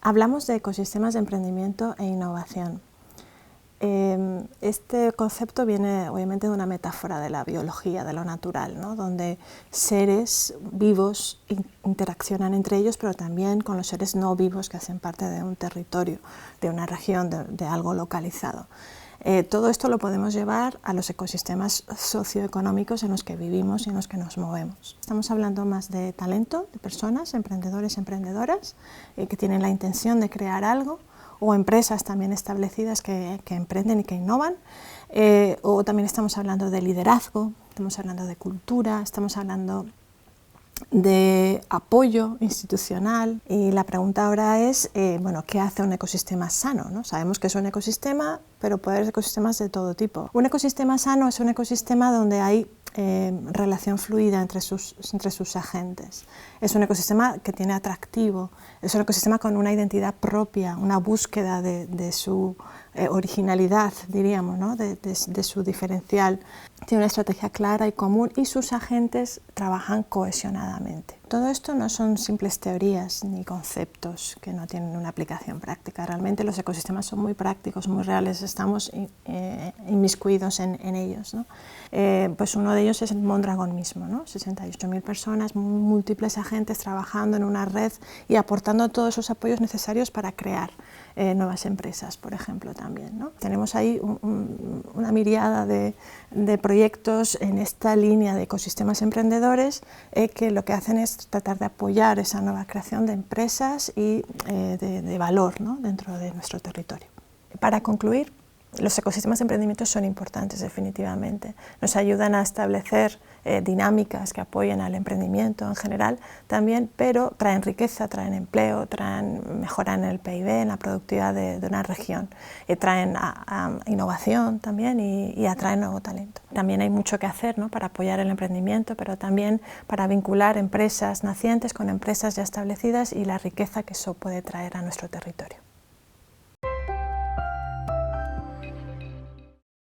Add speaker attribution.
Speaker 1: Hablamos de ecosistemas de emprendimiento e innovación. Este concepto viene obviamente de una metáfora de la biología, de lo natural, ¿no? Donde seres vivos interaccionan entre ellos, pero también con los seres no vivos que hacen parte de un territorio, de una región, de algo localizado. Todo esto lo podemos llevar a los ecosistemas socioeconómicos en los que vivimos y en los que nos movemos. Estamos hablando más de talento, de personas, emprendedores y emprendedoras que tienen la intención de crear algo, o empresas también establecidas que emprenden y que innovan, o también estamos hablando de liderazgo, estamos hablando de cultura, estamos hablando de apoyo institucional. Y la pregunta ahora es, bueno, ¿qué hace un ecosistema sano, ¿no? Sabemos que es un ecosistema, pero puede haber ecosistemas de todo tipo. Un ecosistema sano es un ecosistema donde hay relación fluida entre sus agentes. Es un ecosistema que tiene atractivo, es un ecosistema con una identidad propia, una búsqueda de su originalidad, diríamos, ¿no? de su diferencial. Tiene una estrategia clara y común y sus agentes trabajan cohesionadamente. Todo esto no son simples teorías ni conceptos que no tienen una aplicación práctica. Realmente los ecosistemas son muy prácticos, muy reales, estamos inmiscuidos en ellos, ¿no? Pues uno de ellos es el Mondragón mismo, ¿no? 68.000 personas, múltiples agentes trabajando en una red y aportando todos esos apoyos necesarios para crear nuevas empresas, por ejemplo, también, ¿no? Tenemos ahí una miriada de proyectos en esta línea de ecosistemas emprendedores que lo que hacen es tratar de apoyar esa nueva creación de empresas y de valor, ¿no? Dentro de nuestro territorio. Para concluir, los ecosistemas de emprendimiento son importantes definitivamente, nos ayudan a establecer dinámicas que apoyen al emprendimiento en general también, pero traen riqueza, traen empleo, mejoran el PIB, en la productividad de una región, traen innovación también y atraen nuevo talento. También hay mucho que hacer, ¿no? Para apoyar el emprendimiento, pero también para vincular empresas nacientes con empresas ya establecidas y la riqueza que eso puede traer a nuestro territorio.